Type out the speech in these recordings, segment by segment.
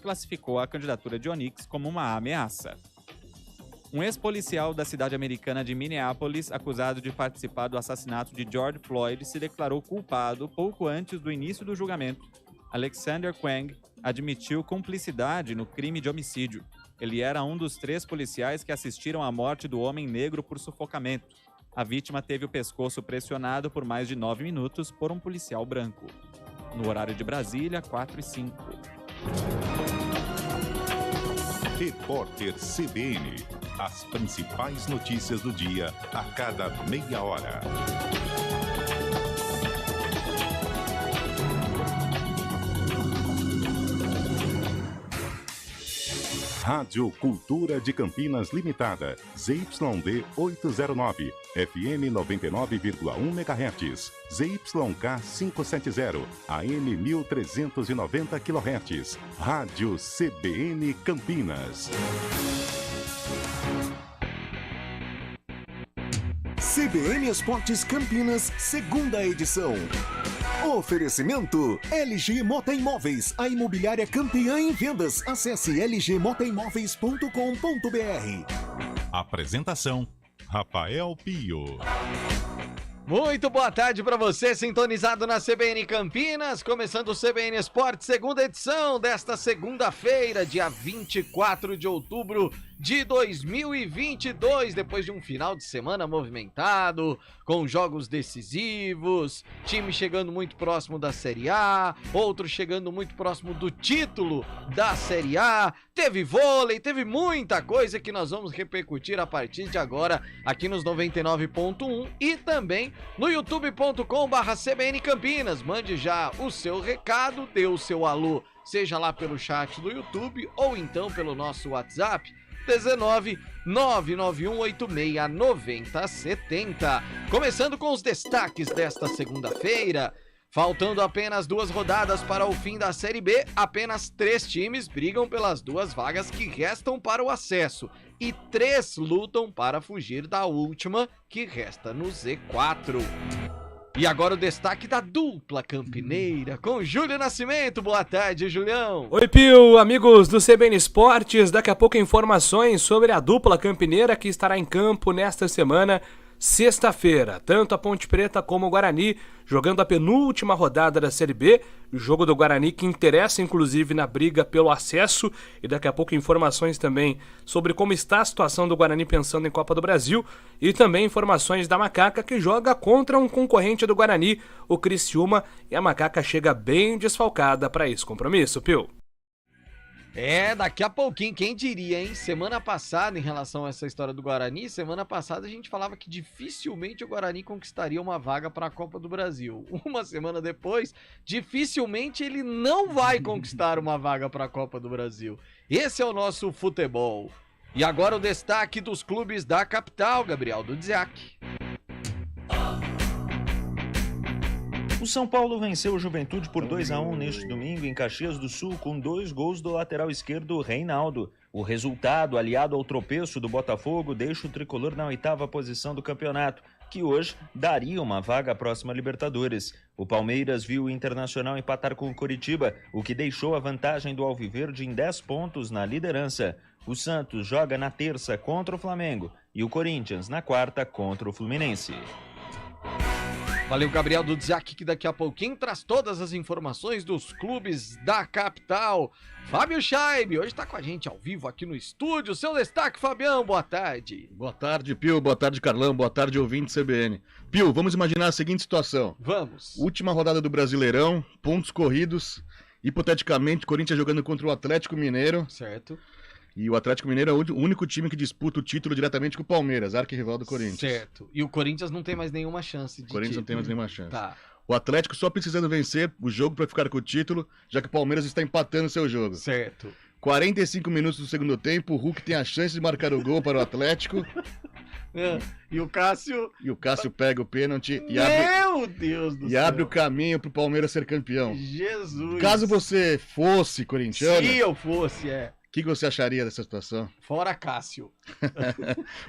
classificou a candidatura de Onyx como uma ameaça. Um ex-policial da cidade americana de Minneapolis, acusado de participar do assassinato de George Floyd, se declarou culpado pouco antes do início do julgamento. Alexander Kwang admitiu cumplicidade no crime de homicídio. Ele era um dos 3 policiais que assistiram à morte do homem negro por sufocamento. A vítima teve o pescoço pressionado por mais de 9 minutos por um policial branco. No horário de Brasília, 4h05. Repórter CBN. As principais notícias do dia a cada meia hora. Rádio Cultura de Campinas Limitada, ZYD 809, FM 99,1 MHz, ZYK 570, AM 1390 kHz, Rádio CBN Campinas. CBN Esportes Campinas, segunda edição. Oferecimento LG Mota Imóveis, a imobiliária campeã em vendas. Acesse lgmotaimóveis.com.br. Apresentação: Rafael Pio. Muito boa tarde para você, sintonizado na CBN Campinas, começando o CBN Esportes, segunda edição desta segunda-feira, dia 24 de outubro de 2022, depois de um final de semana movimentado, com jogos decisivos, time chegando muito próximo da Série A, outro chegando muito próximo do título da Série A, teve vôlei, teve muita coisa que nós vamos repercutir a partir de agora aqui nos 99.1 e também no youtube.com/CBN Campinas. Mande já o seu recado, dê o seu alô, seja lá pelo chat do YouTube ou então pelo nosso WhatsApp, 19 99186 9070. Começando com os destaques desta segunda-feira. Faltando apenas 2 rodadas para o fim da Série B, apenas 3 times brigam pelas 2 vagas que restam para o acesso e 3 lutam para fugir da última, que resta no Z4. E agora o destaque da dupla campineira, com Júlio Nascimento. Boa tarde, Julião. Oi, Pio, amigos do CBN Esportes. Daqui a pouco informações sobre a dupla campineira que estará em campo nesta semana, sexta-feira. Tanto a Ponte Preta como o Guarani jogando a penúltima rodada da Série B. O jogo do Guarani que interessa, inclusive, na briga pelo acesso. E daqui a pouco informações também sobre como está a situação do Guarani pensando em Copa do Brasil. E também informações da Macaca, que joga contra um concorrente do Guarani, o Criciúma. E a Macaca chega bem desfalcada para esse compromisso, Pio. Daqui a pouquinho, quem diria, hein? Semana passada, em relação a essa história do Guarani, semana passada a gente falava que dificilmente o Guarani conquistaria uma vaga para a Copa do Brasil. Uma semana depois, dificilmente ele não vai conquistar uma vaga para a Copa do Brasil. Esse é o nosso futebol. E agora o destaque dos clubes da capital, Gabriel Dudziak. O São Paulo venceu o Juventude por 2-1 neste domingo em Caxias do Sul, com 2 gols do lateral esquerdo Reinaldo. O resultado, aliado ao tropeço do Botafogo, deixa o tricolor na 8ª posição do campeonato, que hoje daria uma vaga à próxima Libertadores. O Palmeiras viu o Internacional empatar com o Coritiba, o que deixou a vantagem do Alviverde em 10 pontos na liderança. O Santos joga na terça contra o Flamengo e o Corinthians na quarta contra o Fluminense. Valeu, Gabriel Dudziak, que daqui a pouquinho traz todas as informações dos clubes da capital. Fábio Chaib, hoje está com a gente ao vivo aqui no estúdio. Seu destaque, Fabião, boa tarde. Boa tarde, Pio, boa tarde, Carlão, boa tarde, ouvinte CBN. Pio, vamos imaginar a seguinte situação. Vamos. Última rodada do Brasileirão, pontos corridos, hipoteticamente, Corinthians jogando contra o Atlético Mineiro. Certo. E o Atlético Mineiro é o único time que disputa o título diretamente com o Palmeiras, arquirrival do Corinthians. Certo. E o Corinthians não tem mais nenhuma chance de O Corinthians não tem mais nenhuma chance. Tá. O Atlético só precisando vencer o jogo para ficar com o título, já que o Palmeiras está empatando seu jogo. Certo. 45 minutos do segundo tempo, o Hulk tem a chance de marcar o gol para o Atlético. E o Cássio... E o Cássio pega o pênalti e Meu Deus do céu. abre o caminho pro Palmeiras ser campeão. Jesus. Caso você fosse corintiano... Se eu fosse, O que você acharia dessa situação? Fora Cássio.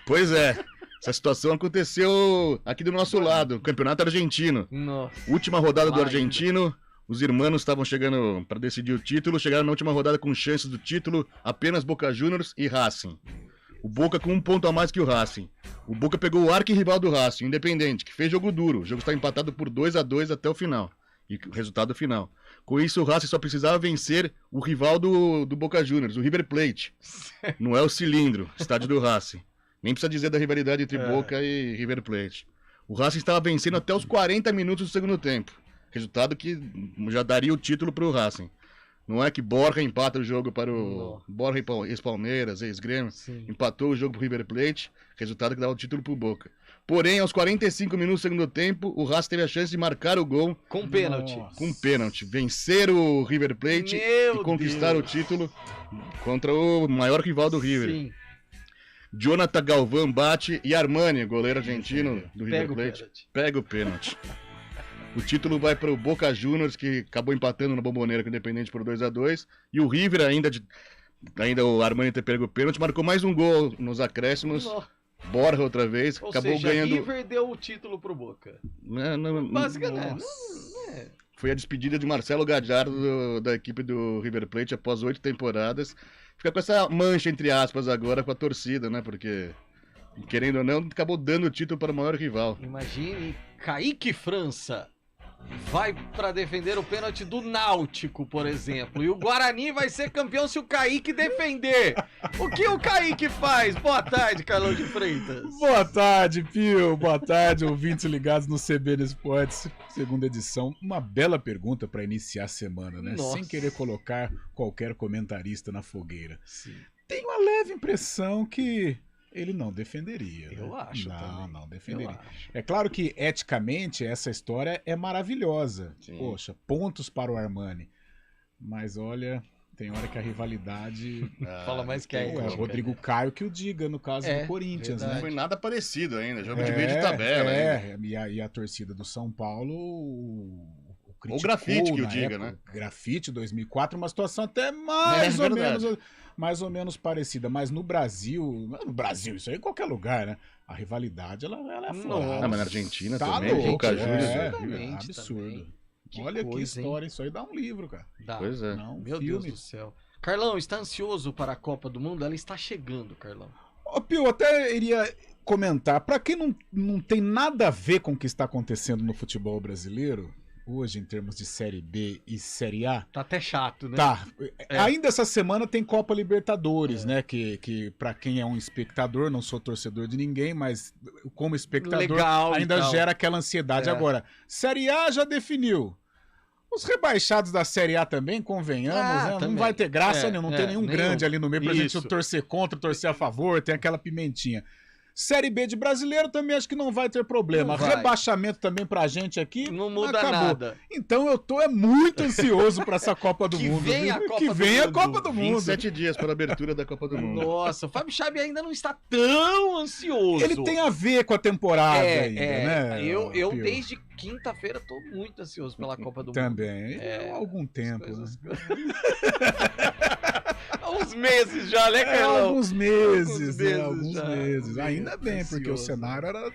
Pois é, essa situação aconteceu aqui do nosso lado, Campeonato Argentino. Nossa. Última rodada do Argentino, Os irmãos estavam chegando para decidir o título, chegaram na última rodada com chances do título apenas Boca Juniors e Racing. O Boca com 1 ponto a mais que o Racing. O Boca pegou o arquirrival do Racing, Independente, que fez jogo duro. O jogo está empatado por 2-2 até o final. E o resultado final. Com isso, o Racing só precisava vencer o rival do Boca Juniors, o River Plate. Não é o Cilindro, estádio do Racing. Nem precisa dizer da rivalidade entre Boca e River Plate. O Racing estava vencendo até os 40 minutos do segundo tempo. Resultado que já daria o título para o Racing. Não é que Borja empata o jogo para o Borja ex-Palmeiras, ex-Grêmio, empatou o jogo para o River Plate, resultado que dava o título para o Boca. Porém, aos 45 minutos do segundo tempo, o Racing teve a chance de marcar o gol com pênalti. Com pênalti. Vencer o River Plate e conquistar o título contra o maior rival do River. Sim. Jonathan Galvão bate e Armani, goleiro argentino do River Plate, pega o pênalti. O título vai para o Boca Juniors, que acabou empatando na Bombonera com o Independente por 2-2. E o River, ainda o Armani ter pego o pênalti, marcou mais um gol nos acréscimos. Borja outra vez, ou acabou seja, ganhando. O River deu o título pro Boca. Basicamente. Foi a despedida de Marcelo Gallardo da equipe do River Plate após 8 temporadas. Fica com essa mancha, entre aspas, agora com a torcida, né? Porque, querendo ou não, acabou dando o título para o maior rival. Imagine Kaique França vai para defender o pênalti do Náutico, por exemplo. E o Guarani vai ser campeão se o Kaique defender. O que o Kaique faz? Boa tarde, Carlão de Freitas. Boa tarde, Pio. Boa tarde, ouvintes ligados no CBN Esportes, segunda edição. Uma bela pergunta para iniciar a semana, né? Nossa. Sem querer colocar qualquer comentarista na fogueira. Sim. Tenho a leve impressão que ele não defenderia. Eu né? acho também. Não defenderia. É claro que, eticamente, essa história é maravilhosa. Sim. Poxa, pontos para o Armani. Mas, olha, tem hora que a rivalidade... Fala mais que a É Rodrigo Caio que o diga, no caso do Corinthians, Não né? foi nada parecido ainda, jogo de meio de tabela. E a torcida do São Paulo... O grafite que o diga, época, né? Grafite 2004, uma situação até mais ou menos parecida, mas no Brasil, isso aí em qualquer lugar, né? A rivalidade ela é forte. Mas na Argentina tá também, louco, Boca Juniors. é absurdo. Olha que coisa, história, isso aí dá um livro, cara. Dá. Pois é. Não, Meu filme. Deus do céu. Carlão, está ansioso para a Copa do Mundo? Ela está chegando, Carlão. Ô, Pio, até iria comentar, pra quem não tem nada a ver com o que está acontecendo no futebol brasileiro, hoje, em termos de Série B e Série A... Tá até chato, né? Tá. Ainda essa semana tem Copa Libertadores, né? Que pra quem é um espectador, não sou torcedor de ninguém, mas como espectador Legal, ainda então. gera aquela ansiedade. Agora, Série A já definiu. Os rebaixados da Série A também, convenhamos, né? também. Não vai ter graça, não tem nenhum grande ali no meio pra Isso. gente torcer contra, torcer a favor, tem aquela pimentinha. Série B de brasileiro também acho que não vai ter problema. Não vai. Rebaixamento também pra gente aqui. Não muda acabou. nada. Então eu tô muito ansioso pra essa Copa do Que Mundo. venha viu? a Copa que do venha a Mundo. Copa do Mundo. 27 dias para a abertura da Copa do Mundo. Nossa, o Fábio Chabi ainda não está tão ansioso. Ele tem a ver com a temporada ainda, né? Eu Pio? desde quinta-feira tô muito ansioso pela Copa do Mundo. Também. Há algum tempo, Coisas- né? Há uns meses já, né, Carlão? Alguns meses, né? meses Alguns já. meses. Ainda bem, porque o Ansioso. cenário era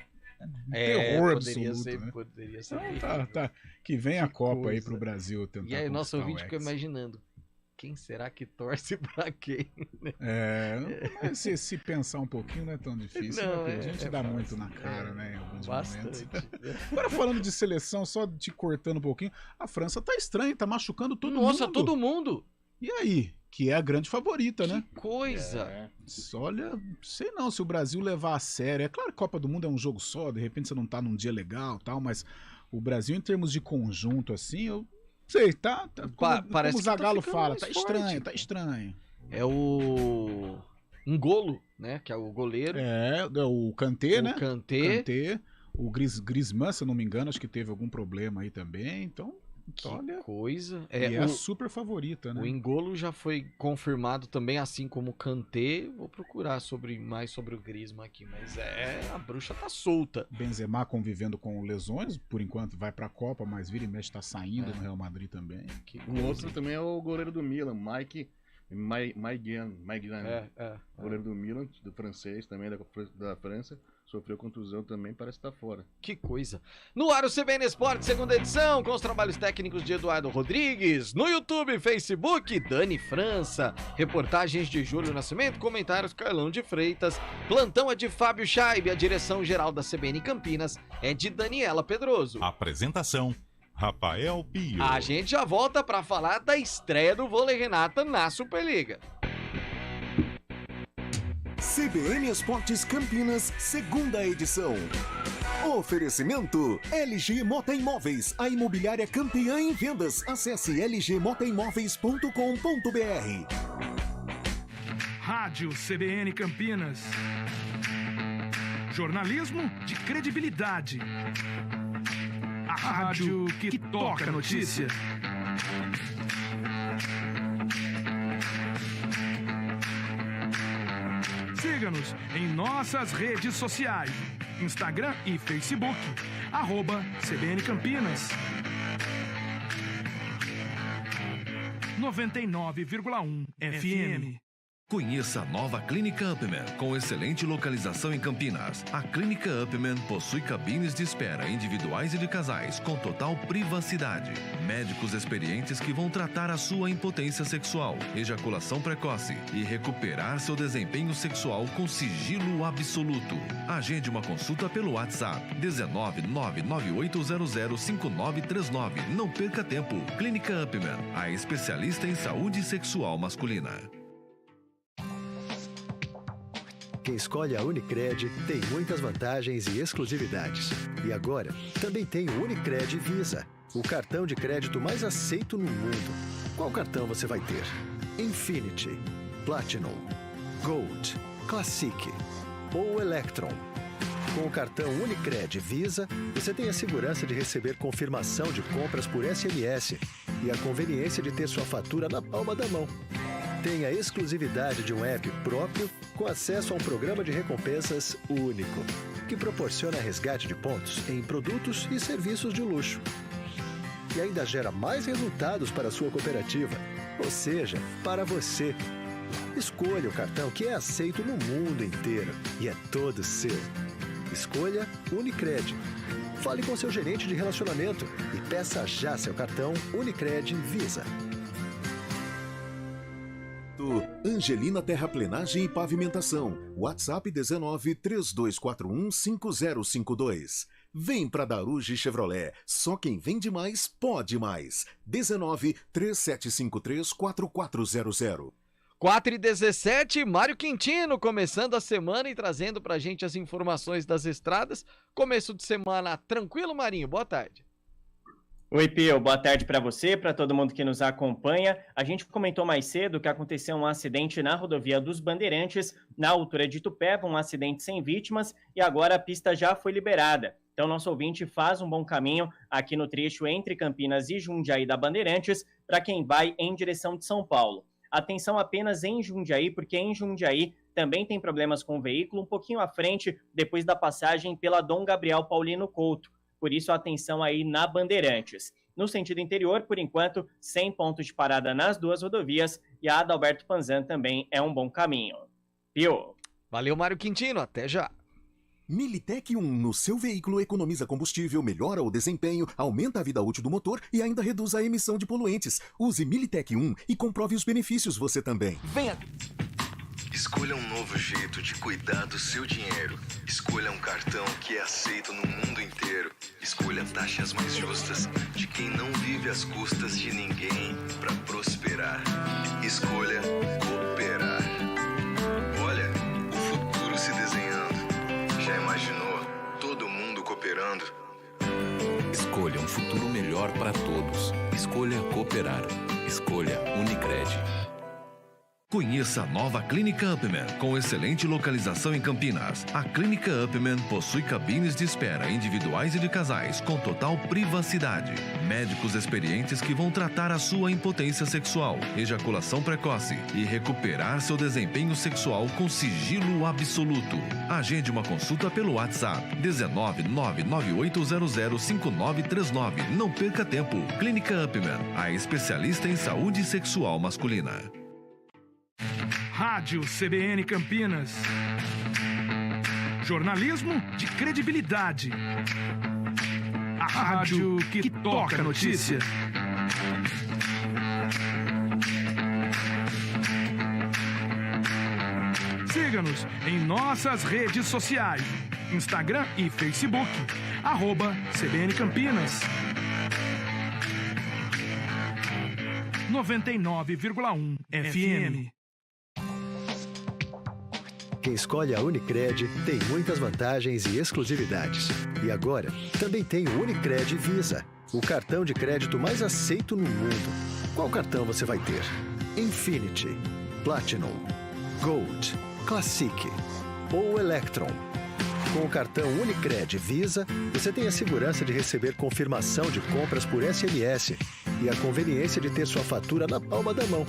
terror poderia absoluto, ser, né? poderia ser. Então, tá. Que vem a Copa aí coisa. pro Brasil tentar E aí, nosso conquistar o ouvinte ficou Hexa. imaginando, quem será que torce pra quem? Mas se pensar um pouquinho não é tão difícil, Não, né? Porque a gente dá fácil. muito na cara, né? Em alguns momentos. Bastante. Agora, falando de seleção, só te cortando um pouquinho, a França tá estranha, tá machucando todo mundo. Nossa, todo mundo. E aí? Que é a grande favorita, né? Que coisa. Olha, sei não, se o Brasil levar a sério. É claro que Copa do Mundo é um jogo só, de repente você não tá num dia legal e tal, mas o Brasil, em termos de conjunto, assim, eu sei, como parece o que tá Zagallo ficando fala, mais tá forte. estranho, tá estranho. É o Ngolo, né? Que é o goleiro. É o Kanté, né? O Kanté. O Griezmann, se eu não me engano, acho que teve algum problema aí também, então, Que olha, coisa. e é a super favorita, né? O Ngolo já foi confirmado também, assim como o Kanté. Vou procurar mais sobre o Griezmann aqui, mas a bruxa tá solta. Benzema convivendo com lesões, por enquanto vai pra Copa, mas vira e mexe tá saindo no Real Madrid também. Que O outro também é o goleiro do Milan, Mike Maignan, goleiro do Milan, do francês também, da França. Sofreu contusão também, parece estar fora. Que coisa. No ar o CBN Esporte, segunda edição, com os trabalhos técnicos de Eduardo Rodrigues. No YouTube, Facebook, Dani França. Reportagens de Júlio Nascimento, comentários Carlão de Freitas. Plantão é de Fábio Scheibe, a direção geral da CBN Campinas é de Daniela Pedroso. Apresentação: Rafael Pio. A gente já volta para falar da estreia do Vôlei Renata na Superliga. CBN Esportes Campinas, segunda edição. Oferecimento: LG Mota Imóveis, a imobiliária campeã em vendas. Acesse lgmotaimóveis.com.br. Rádio CBN Campinas. Jornalismo de credibilidade. A rádio que toca a notícia. Siga-nos em nossas redes sociais, Instagram e Facebook, @CBN Campinas. 99,1 FM. Conheça a nova Clínica Upman, com excelente localização em Campinas. A Clínica Upman possui cabines de espera individuais e de casais, com total privacidade. Médicos experientes que vão tratar a sua impotência sexual, ejaculação precoce e recuperar seu desempenho sexual com sigilo absoluto. Agende uma consulta pelo WhatsApp 19998005939. Não perca tempo. Clínica Upman, a especialista em saúde sexual masculina. Quem escolhe a Unicred tem muitas vantagens e exclusividades. E agora, também tem o Unicred Visa, o cartão de crédito mais aceito no mundo. Qual cartão você vai ter? Infinity, Platinum, Gold, Classic ou Electron? Com o cartão Unicred Visa, você tem a segurança de receber confirmação de compras por SMS e a conveniência de ter sua fatura na palma da mão. Tem a exclusividade de um app próprio com acesso a um programa de recompensas único, que proporciona resgate de pontos em produtos e serviços de luxo. E ainda gera mais resultados para a sua cooperativa, ou seja, para você. Escolha o cartão que é aceito no mundo inteiro e é todo seu. Escolha Unicred. Fale com seu gerente de relacionamento e peça já seu cartão Unicred Visa. Angelina Terraplenagem e Pavimentação. WhatsApp 19 3241 5052. Vem pra Daruge Chevrolet. Só quem vende mais pode mais. 19 3753 4400. 4h17, Mário Quintino começando a semana e trazendo pra gente as informações das estradas. Começo de semana tranquilo, Marinho? Boa tarde. Oi, Pio, boa tarde para você, para todo mundo que nos acompanha. A gente comentou mais cedo que aconteceu um acidente na rodovia dos Bandeirantes, na altura de Itupeva, um acidente sem vítimas, e agora a pista já foi liberada. Então, nosso ouvinte faz um bom caminho aqui no trecho entre Campinas e Jundiaí da Bandeirantes, para quem vai em direção de São Paulo. Atenção apenas em Jundiaí, porque em Jundiaí também tem problemas com o veículo, um pouquinho à frente, depois da passagem pela Dom Gabriel Paulino Couto. Por isso, atenção aí na Bandeirantes. No sentido interior, por enquanto, sem pontos de parada nas duas rodovias, e a Adalberto Panzan também é um bom caminho. Pio. Valeu, Mário Quintino. Até já. Militec 1 no seu veículo economiza combustível, melhora o desempenho, aumenta a vida útil do motor e ainda reduz a emissão de poluentes. Use Militec 1 e comprove os benefícios você também. Venha. Escolha um novo jeito de cuidar do seu dinheiro. Escolha um cartão que é aceito no mundo inteiro. Escolha taxas mais justas de quem não vive às custas de ninguém para prosperar. Escolha cooperar. Olha, o futuro se desenhando. Já imaginou todo mundo cooperando? Escolha um futuro melhor para todos. Escolha cooperar. Escolha Unicred. Conheça a nova Clínica Upman, com excelente localização em Campinas. A Clínica Upman possui cabines de espera individuais e de casais, com total privacidade. Médicos experientes que vão tratar a sua impotência sexual, ejaculação precoce e recuperar seu desempenho sexual com sigilo absoluto. Agende uma consulta pelo WhatsApp 19998005939. Não perca tempo. Clínica Upman, a especialista em saúde sexual masculina. Jornalismo de credibilidade. A rádio que toca a notícia. Siga-nos em nossas redes sociais. Instagram e Facebook. @CBN Campinas. 99,1 FM. Quem escolhe a Unicred tem muitas vantagens e exclusividades. E agora, também tem o Unicred Visa, o cartão de crédito mais aceito no mundo. Qual cartão você vai ter? Infinity, Platinum, Gold, Classic ou Electron? Com o cartão Unicred Visa, você tem a segurança de receber confirmação de compras por SMS e a conveniência de ter sua fatura na palma da mão.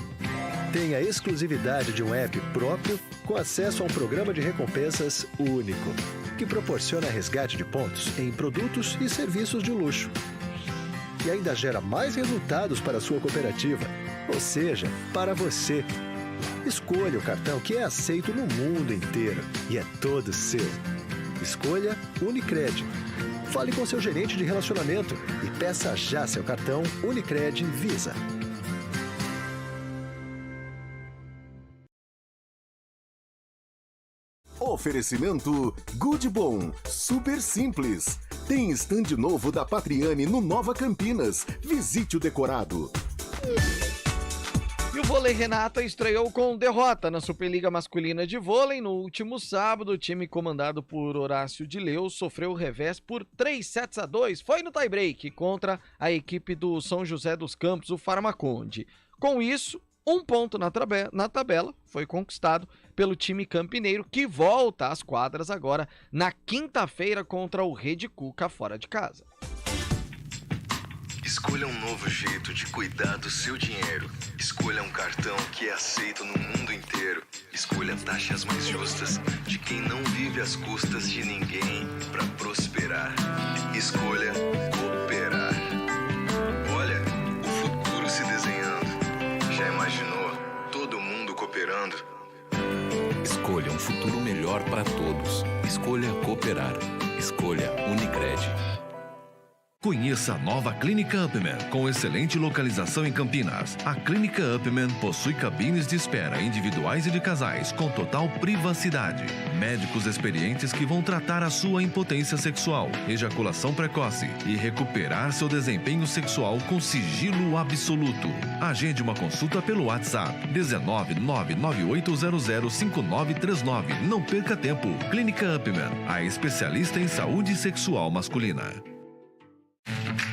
Tem a exclusividade de um app próprio com acesso a um programa de recompensas único, que proporciona resgate de pontos em produtos e serviços de luxo. E ainda gera mais resultados para a sua cooperativa, ou seja, para você. Escolha o cartão que é aceito no mundo inteiro e é todo seu. Escolha Unicred. Fale com seu gerente de relacionamento e peça já seu cartão Unicred Visa. Oferecimento Good Bom, super simples. Tem estande novo da Patriani no Nova Campinas. Visite o decorado. E o vôlei Renata estreou com derrota na Superliga Masculina de Vôlei. No último sábado, o time comandado por Horácio de Leus sofreu o revés por 3-2. Foi no tie-break contra a equipe do São José dos Campos, o Farmaconde. Com isso, 1 ponto na tabela foi conquistado pelo time campineiro, que volta às quadras agora na quinta-feira contra o Rede Cuca fora de casa. Escolha um novo jeito de cuidar do seu dinheiro. Escolha um cartão que é aceito no mundo inteiro. Escolha taxas mais justas de quem não vive às custas de ninguém para prosperar. Escolha cooperar. Olha, o futuro se desenhando. Já imaginou todo mundo cooperando? Escolha um futuro melhor para todos. Escolha cooperar. Escolha Unicred. Conheça a nova Clínica Upman, com excelente localização em Campinas. A Clínica Upman possui cabines de espera individuais e de casais, com total privacidade. Médicos experientes que vão tratar a sua impotência sexual, ejaculação precoce e recuperar seu desempenho sexual com sigilo absoluto. Agende uma consulta pelo WhatsApp 19998005939. Não perca tempo. Clínica Upman, a especialista em saúde sexual masculina.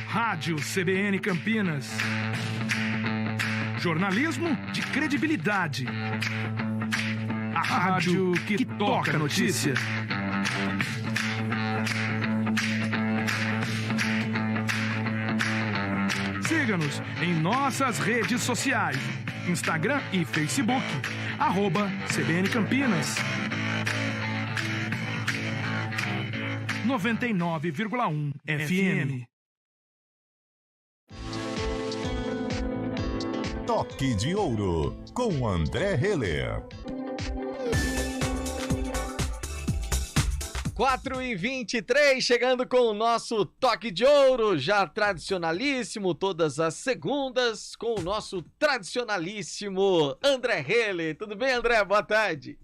Rádio CBN Campinas. Jornalismo de credibilidade. A rádio que toca a notícia. Siga-nos em nossas redes sociais. Instagram e Facebook. @CBN Campinas. 99,1 FM. Toque de Ouro, com André Heller. 4h23, chegando com o nosso Toque de Ouro, já tradicionalíssimo, todas as segundas, com o nosso tradicionalíssimo André Heller. Tudo bem, André? Boa tarde.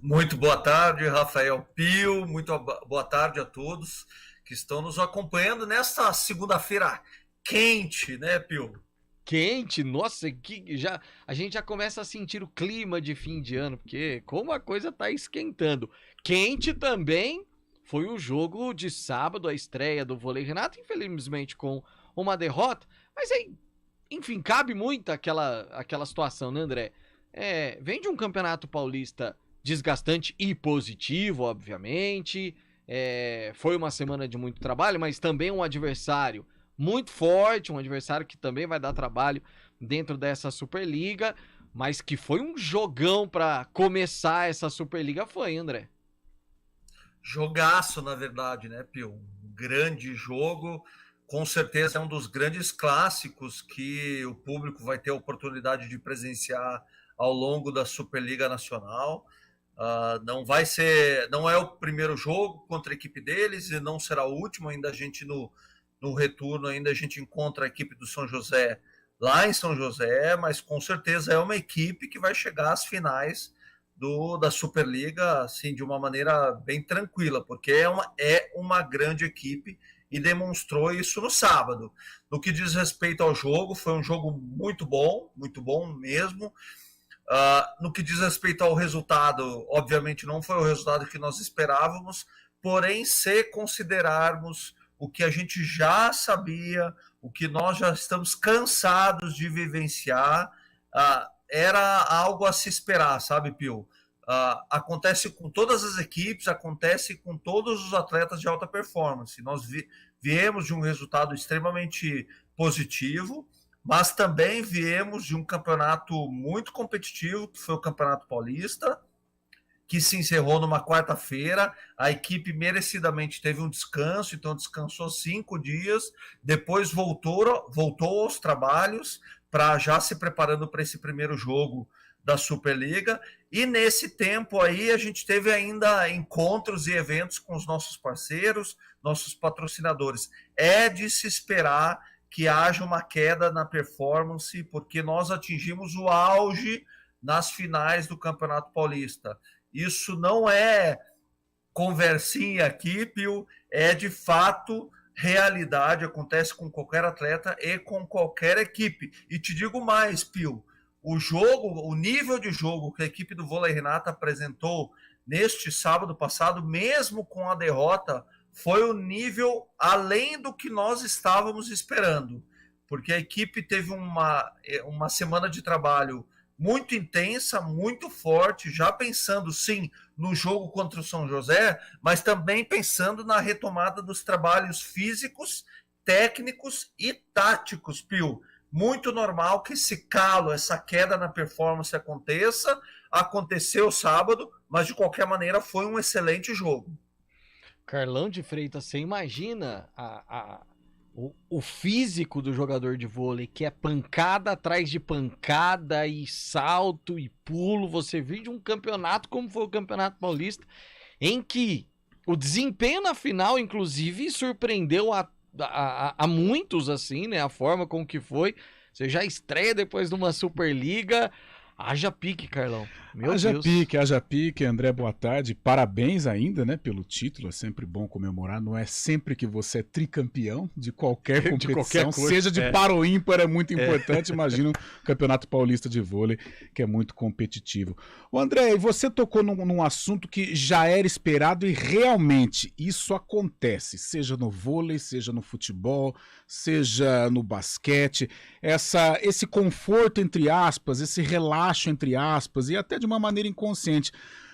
Muito boa tarde, Rafael Pio. Muito boa tarde a todos que estão nos acompanhando nesta segunda-feira quente, né, Pio? Quente, nossa, a gente já começa a sentir o clima de fim de ano, porque como a coisa tá esquentando. Quente também foi o jogo de sábado, a estreia do vôlei Renato, infelizmente com uma derrota, mas aí, enfim, cabe muito aquela situação, né, André? Vem de um campeonato paulista desgastante e positivo, obviamente, foi uma semana de muito trabalho, mas também um adversário muito forte, um adversário que também vai dar trabalho dentro dessa Superliga, mas que foi um jogão para começar essa Superliga, foi, André? Jogaço, na verdade, né, Pio? Um grande jogo, com certeza é um dos grandes clássicos que o público vai ter a oportunidade de presenciar ao longo da Superliga Nacional. Não é o primeiro jogo contra a equipe deles e não será o último. Ainda a gente no retorno ainda a gente encontra a equipe do São José lá em São José, mas com certeza é uma equipe que vai chegar às finais da Superliga assim, de uma maneira bem tranquila, porque é uma grande equipe e demonstrou isso no sábado. No que diz respeito ao jogo, foi um jogo muito bom mesmo. No que diz respeito ao resultado, obviamente não foi o resultado que nós esperávamos, porém, se considerarmos o que a gente já sabia, o que nós já estamos cansados de vivenciar, era algo a se esperar, sabe, Pio? Acontece com todas as equipes, acontece com todos os atletas de alta performance. Nós viemos de um resultado extremamente positivo, mas também viemos de um campeonato muito competitivo, que foi o Campeonato Paulista, que se encerrou numa quarta-feira. A equipe merecidamente teve um descanso, então descansou 5 dias, depois voltou aos trabalhos, para já se preparando para esse primeiro jogo da Superliga, e nesse tempo aí a gente teve ainda encontros e eventos com os nossos parceiros, nossos patrocinadores. É de se esperar que haja uma queda na performance, porque nós atingimos o auge nas finais do Campeonato Paulista. Isso não é conversinha aqui, Pio, é de fato realidade, acontece com qualquer atleta e com qualquer equipe. E te digo mais, Pio, o nível de jogo que a equipe do Vôlei Renata apresentou neste sábado passado, mesmo com a derrota, foi o nível além do que nós estávamos esperando, porque a equipe teve uma semana de trabalho muito intensa, muito forte, já pensando sim no jogo contra o São José, mas também pensando na retomada dos trabalhos físicos, técnicos e táticos, Pio. Muito normal que esse calo, essa queda na performance aconteça. Aconteceu sábado, mas de qualquer maneira foi um excelente jogo. Carlão de Freitas, você imagina o físico do jogador de vôlei, que é pancada atrás de pancada e salto e pulo. Você viu de um campeonato como foi o Campeonato Paulista, em que o desempenho na final, inclusive, surpreendeu a muitos, assim, né? A forma com que foi. Você já estreia depois de uma Superliga. Haja pique, Carlão. Meu Deus. Haja pique, André, boa tarde. Parabéns ainda, né, pelo título. É sempre bom comemorar. Não é sempre que você é tricampeão de qualquer competição, de qualquer coisa, seja de par ou ímpar, é muito importante. Imagina o Campeonato Paulista de Vôlei, que é muito competitivo. O André, você tocou num assunto que já era esperado e realmente isso acontece, seja no vôlei, seja no futebol, seja no basquete. Esse conforto, entre aspas, esse relaxo, entre aspas, e até de uma maneira inconsciente.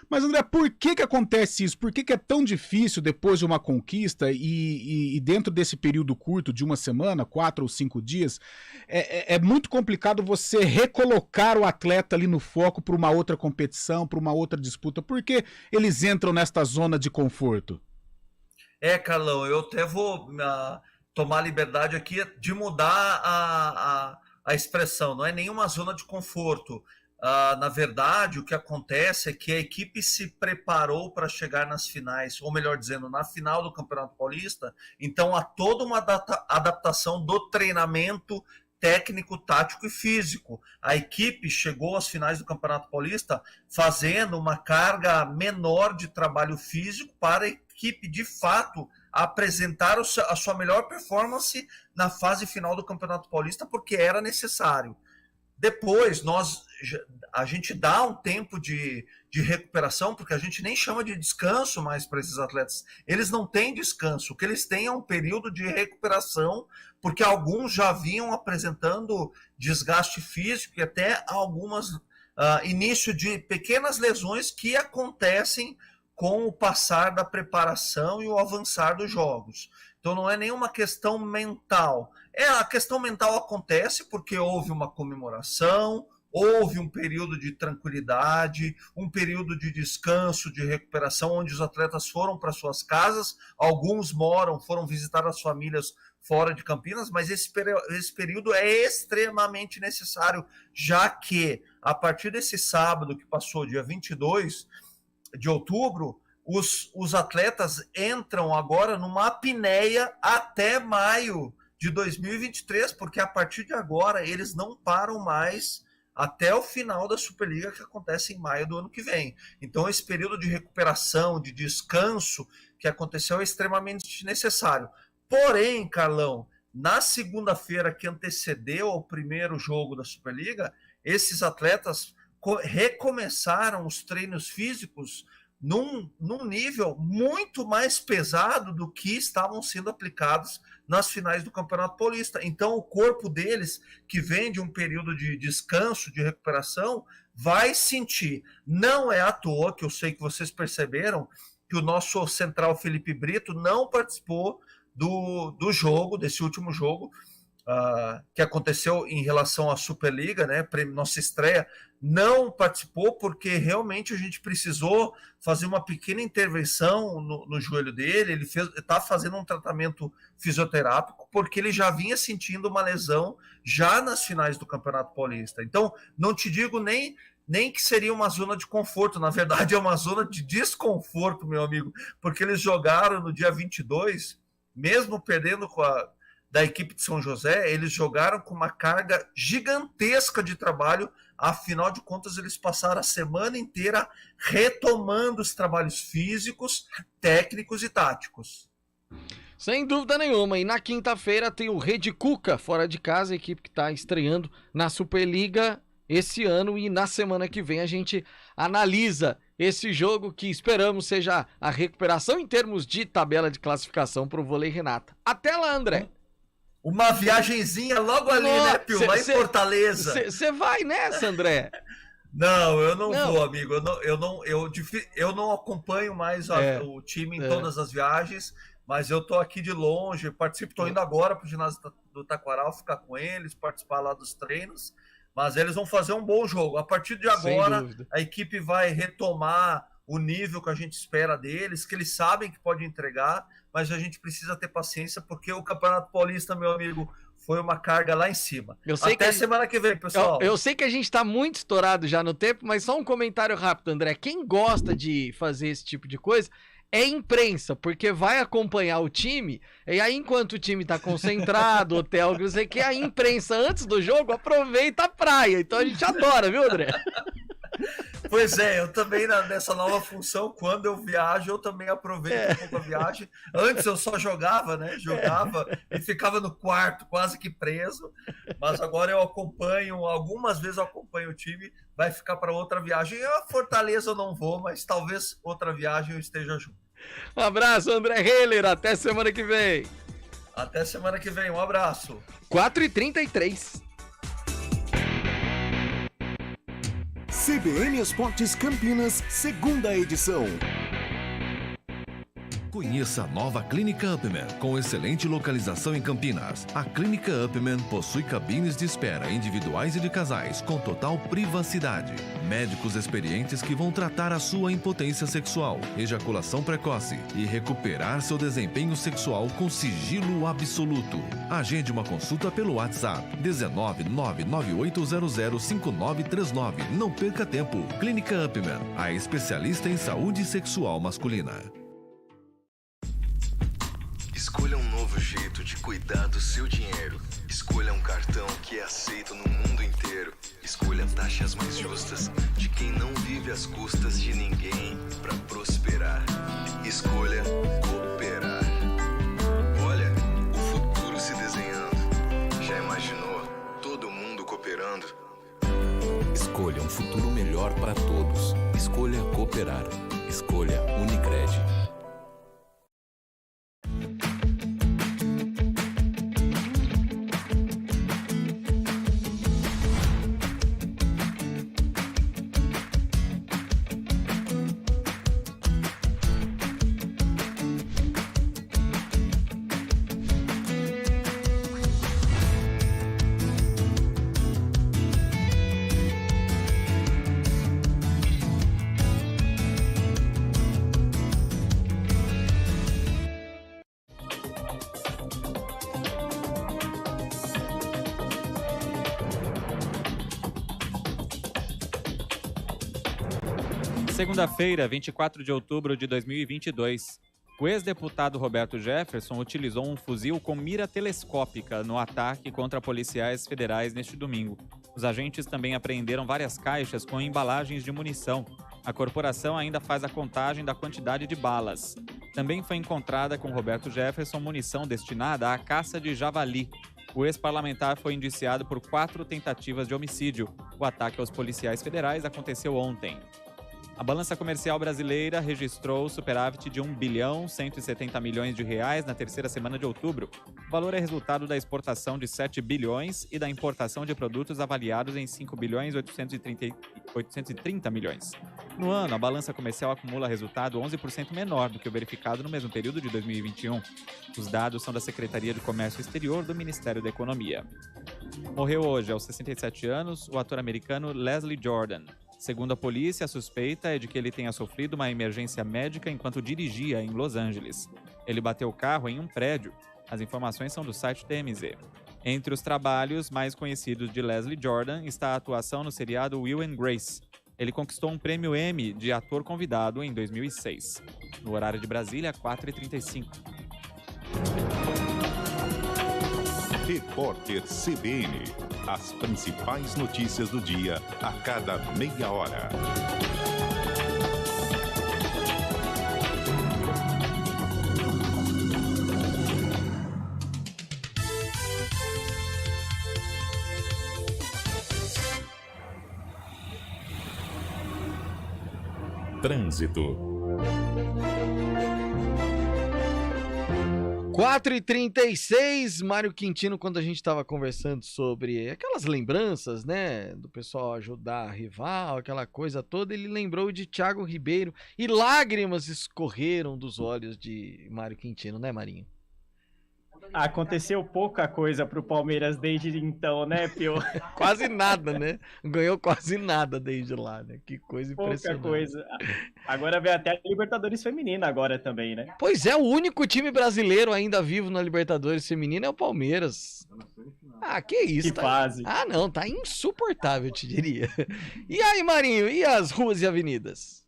Mas, André, por que acontece isso? Por que é tão difícil, depois de uma conquista e dentro desse período curto de uma semana, 4 ou 5 dias, é muito complicado você recolocar o atleta ali no foco para uma outra competição, para uma outra disputa? Por que eles entram nesta zona de conforto? Carlão, eu até vou tomar a liberdade aqui de mudar a expressão. Não é nenhuma zona de conforto. Na verdade, o que acontece é que a equipe se preparou para chegar nas finais, ou melhor dizendo, na final do Campeonato Paulista. Então, há toda uma adaptação do treinamento técnico, tático e físico. A equipe chegou às finais do Campeonato Paulista fazendo uma carga menor de trabalho físico para a equipe, de fato, apresentar a sua melhor performance na fase final do Campeonato Paulista, porque era necessário. Depois, a gente dá um tempo de recuperação, porque a gente nem chama de descanso mais para esses atletas. Eles não têm descanso. O que eles têm é um período de recuperação, porque alguns já vinham apresentando desgaste físico e até início de pequenas lesões que acontecem com o passar da preparação e o avançar dos jogos. Então não é nenhuma questão mental. A questão mental acontece porque houve uma comemoração, houve um período de tranquilidade, um período de descanso, de recuperação, onde os atletas foram para suas casas, alguns foram visitar as famílias fora de Campinas, mas esse período é extremamente necessário, já que a partir desse sábado que passou, dia 22, de outubro, os atletas entram agora numa apneia até maio de 2023, porque a partir de agora eles não param mais até o final da Superliga, que acontece em maio do ano que vem. Então esse período de recuperação, de descanso que aconteceu é extremamente necessário. Porém, Carlão, na segunda-feira que antecedeu ao primeiro jogo da Superliga, esses atletas recomeçaram os treinos físicos num nível muito mais pesado do que estavam sendo aplicados nas finais do Campeonato Paulista. Então, o corpo deles, que vem de um período de descanso, de recuperação, vai sentir. Não é à toa que eu sei que vocês perceberam que o nosso central Felipe Brito não participou do jogo, desse último jogo, que aconteceu em relação à Superliga, né? Nossa estreia, não participou porque realmente a gente precisou fazer uma pequena intervenção no joelho dele. Ele está fazendo um tratamento fisioterápico porque ele já vinha sentindo uma lesão já nas finais do Campeonato Paulista. Então, não te digo nem que seria uma zona de conforto, na verdade é uma zona de desconforto, meu amigo, porque eles jogaram no dia 22, mesmo perdendo da equipe de São José, eles jogaram com uma carga gigantesca de trabalho. Afinal de contas, eles passaram a semana inteira retomando os trabalhos físicos, técnicos e táticos. Sem dúvida nenhuma. E na quinta-feira tem o Rede Cuca fora de casa, a equipe que está estreando na Superliga esse ano. E na semana que vem a gente analisa esse jogo que esperamos seja a recuperação em termos de tabela de classificação para o vôlei Renata. Até lá, André. Uma viagenzinha logo ali, né, Pio? Lá em Fortaleza. Você vai nessa, André? Não, eu não vou, amigo. Eu não acompanho mais o time em todas as viagens, mas eu tô aqui de longe, tô indo agora pro ginásio do Taquaral, ficar com eles, participar lá dos treinos, mas eles vão fazer um bom jogo. A partir de agora, a equipe vai retomar o nível que a gente espera deles, que eles sabem que pode entregar, mas a gente precisa ter paciência, porque o Campeonato Paulista, meu amigo, foi uma carga lá em cima. Até semana que vem, pessoal. Eu sei que a gente tá muito estourado já no tempo, mas só um comentário rápido, André. Quem gosta de fazer esse tipo de coisa é imprensa, porque vai acompanhar o time, e aí enquanto o time tá concentrado, hotel, não sei o que, a imprensa antes do jogo aproveita a praia. Então a gente adora, viu, André? Pois é, eu também nessa nova função, quando eu viajo, eu também aproveito um pouco a viagem. Antes eu só jogava, né? E ficava no quarto, quase que preso. Mas agora eu acompanho, algumas vezes eu acompanho o time, vai ficar para outra viagem. A Fortaleza eu não vou, mas talvez outra viagem eu esteja junto. Um abraço, André Heiler, até semana que vem. Até semana que vem, um abraço. 4h33. CBN Esportes Campinas, segunda edição. Conheça a nova Clínica Upman, com excelente localização em Campinas. A Clínica Upman possui cabines de espera individuais e de casais, com total privacidade. Médicos experientes que vão tratar a sua impotência sexual, ejaculação precoce e recuperar seu desempenho sexual com sigilo absoluto. Agende uma consulta pelo WhatsApp 19998005939. Não perca tempo. Clínica Upman, a especialista em saúde sexual masculina. Escolha um novo jeito de cuidar do seu dinheiro. Escolha um cartão que é aceito no mundo inteiro. Escolha taxas mais justas de quem não vive às custas de ninguém para prosperar. Escolha cooperar. Olha, o futuro se desenhando. Já imaginou todo mundo cooperando? Escolha um futuro melhor para todos. Escolha cooperar. Escolha Unicred. Segunda-feira, 24 de outubro de 2022. O ex-deputado Roberto Jefferson utilizou um fuzil com mira telescópica no ataque contra policiais federais neste domingo. Os agentes também apreenderam várias caixas com embalagens de munição. A corporação ainda faz a contagem da quantidade de balas. Também foi encontrada com Roberto Jefferson munição destinada à caça de javali. O ex-parlamentar foi indiciado por 4 tentativas de homicídio. O ataque aos policiais federais aconteceu ontem. A balança comercial brasileira registrou superávit de R$ 1,170 bilhões na terceira semana de outubro. O valor é resultado da exportação de 7 bilhões e da importação de produtos avaliados em R$ 5,830 bilhões. No ano, a balança comercial acumula resultado 11% menor do que o verificado no mesmo período de 2021. Os dados são da Secretaria de Comércio Exterior do Ministério da Economia. Morreu hoje, aos 67 anos, o ator americano Leslie Jordan. Segundo a polícia, a suspeita é de que ele tenha sofrido uma emergência médica enquanto dirigia em Los Angeles. Ele bateu o carro em um prédio. As informações são do site TMZ. Entre os trabalhos mais conhecidos de Leslie Jordan está a atuação no seriado Will and Grace. Ele conquistou um prêmio Emmy de ator convidado em 2006. No horário de Brasília, 4h35. Repórter CBN. As principais notícias do dia a cada meia hora. Trânsito. 4h36, Mário Quintino, quando a gente estava conversando sobre aquelas lembranças, né, do pessoal ajudar a rival, aquela coisa toda, ele lembrou de Thiago Ribeiro e lágrimas escorreram dos olhos de Mário Quintino, né, Marinho? Aconteceu pouca coisa pro Palmeiras desde então, né, Pio? Quase nada, né? Ganhou quase nada desde lá, né? Que coisa impressionante. Pouca coisa. Agora vem até a Libertadores Feminina agora também, né? Pois é, o único time brasileiro ainda vivo na Libertadores Feminina é o Palmeiras. Ah, que isso. Que fase. Ah, não, tá insuportável, eu te diria. E aí, Marinho, e as ruas e avenidas?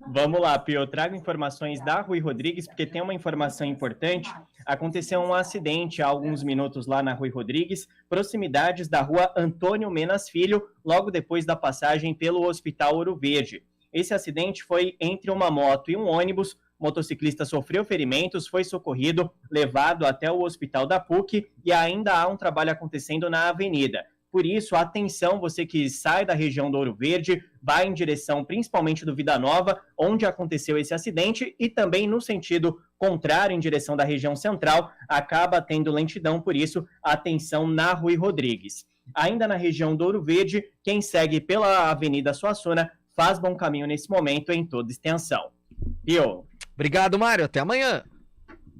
Vamos lá, Pio, eu trago informações da Rui Rodrigues, porque tem uma informação importante. Aconteceu um acidente há alguns minutos lá na Rui Rodrigues, proximidades da rua Antônio Menas Filho, logo depois da passagem pelo Hospital Ouro Verde. Esse acidente foi entre uma moto e um ônibus. O motociclista sofreu ferimentos, foi socorrido, levado até o Hospital da PUC e ainda há um trabalho acontecendo na avenida. Por isso, atenção, você que sai da região do Ouro Verde, vai em direção principalmente do Vida Nova, onde aconteceu esse acidente, e também no sentido contrário, em direção da região central, acaba tendo lentidão, por isso, atenção na Rui Rodrigues. Ainda na região do Ouro Verde, quem segue pela Avenida Suassuna faz bom caminho nesse momento em toda extensão. Pio. Obrigado, Mário. Até amanhã.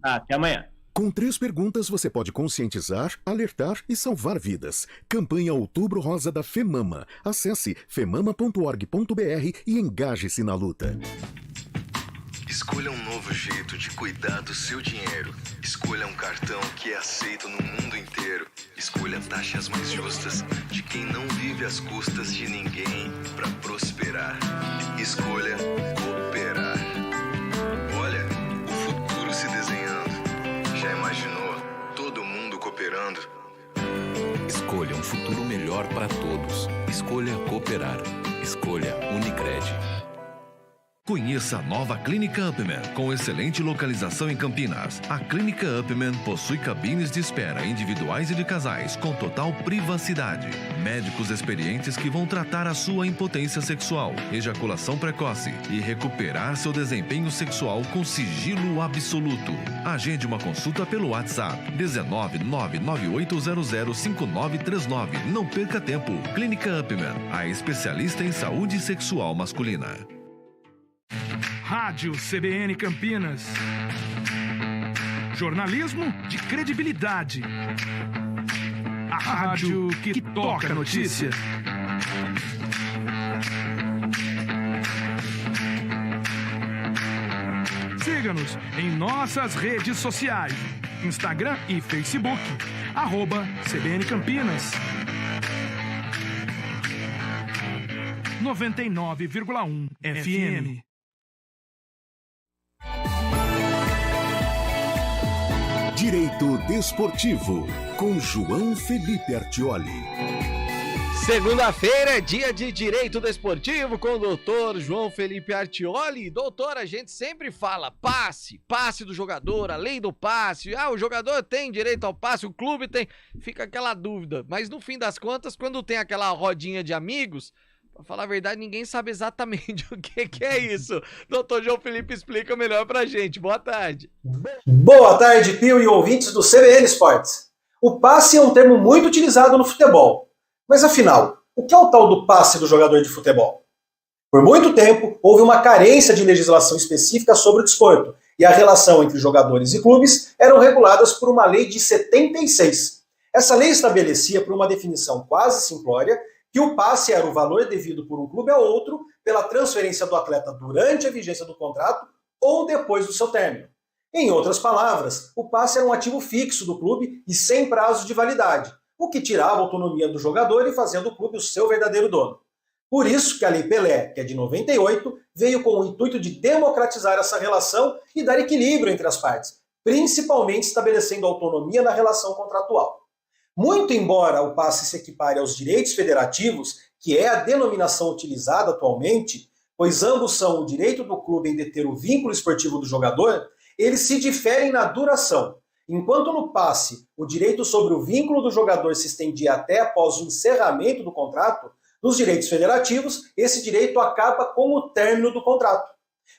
Até amanhã. Com 3 perguntas, você pode conscientizar, alertar e salvar vidas. Campanha Outubro Rosa da FEMAMA. Acesse femama.org.br e engaje-se na luta. Escolha um novo jeito de cuidar do seu dinheiro. Escolha um cartão que é aceito no mundo inteiro. Escolha taxas mais justas de quem não vive às custas de ninguém para prosperar. Escolha cooperar. Olha, o futuro se desenhando. Já imaginou todo mundo cooperando? Escolha um futuro melhor para todos. Escolha cooperar. Escolha Unicred. Conheça a nova Clínica Upman, com excelente localização em Campinas. A Clínica Upman possui cabines de espera individuais e de casais, com total privacidade. Médicos experientes que vão tratar a sua impotência sexual, ejaculação precoce e recuperar seu desempenho sexual com sigilo absoluto. Agende uma consulta pelo WhatsApp 19998005939. Não perca tempo. Clínica Upman, a especialista em saúde sexual masculina. Rádio CBN Campinas. Jornalismo de credibilidade. A rádio que toca a notícia. Siga-nos em nossas redes sociais. Instagram e Facebook. @CBN Campinas. 99,1 FM. Direito Desportivo, com João Felipe Artioli. Segunda-feira é dia de Direito Desportivo com o doutor João Felipe Artioli. Doutor, a gente sempre fala passe do jogador, a lei do passe. O jogador tem direito ao passe, o clube tem. Fica aquela dúvida. Mas no fim das contas, quando tem aquela rodinha de amigos, pra falar a verdade, ninguém sabe exatamente o que é isso. Doutor João Felipe explica melhor pra gente. Boa tarde. Boa tarde, Pio e ouvintes do CBN Esportes. O passe é um termo muito utilizado no futebol. Mas afinal, o que é o tal do passe do jogador de futebol? Por muito tempo, houve uma carência de legislação específica sobre o desporto, e a relação entre jogadores e clubes eram reguladas por uma lei de 76. Essa lei estabelecia, por uma definição quase simplória, que o passe era o valor devido por um clube a outro pela transferência do atleta durante a vigência do contrato ou depois do seu término. Em outras palavras, o passe era um ativo fixo do clube e sem prazo de validade, o que tirava a autonomia do jogador e fazia do clube o seu verdadeiro dono. Por isso que a Lei Pelé, que é de 98, veio com o intuito de democratizar essa relação e dar equilíbrio entre as partes, principalmente estabelecendo autonomia na relação contratual. Muito embora o passe se equipare aos direitos federativos, que é a denominação utilizada atualmente, pois ambos são o direito do clube em deter o vínculo esportivo do jogador, eles se diferem na duração. Enquanto no passe, o direito sobre o vínculo do jogador se estendia até após o encerramento do contrato, nos direitos federativos, esse direito acaba com o término do contrato.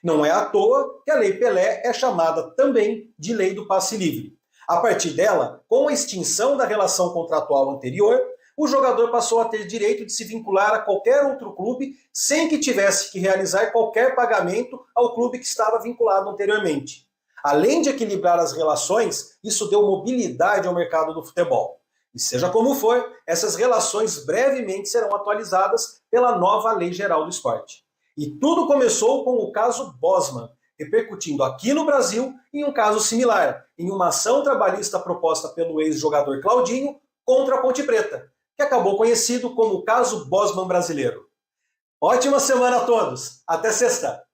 Não é à toa que a Lei Pelé é chamada também de Lei do Passe Livre. A partir dela, com a extinção da relação contratual anterior, o jogador passou a ter direito de se vincular a qualquer outro clube sem que tivesse que realizar qualquer pagamento ao clube que estava vinculado anteriormente. Além de equilibrar as relações, isso deu mobilidade ao mercado do futebol. E seja como for, essas relações brevemente serão atualizadas pela nova Lei Geral do Esporte. E tudo começou com o caso Bosman, repercutindo aqui no Brasil em um caso similar, em uma ação trabalhista proposta pelo ex-jogador Claudinho contra a Ponte Preta, que acabou conhecido como o caso Bosman brasileiro. Ótima semana a todos! Até sexta!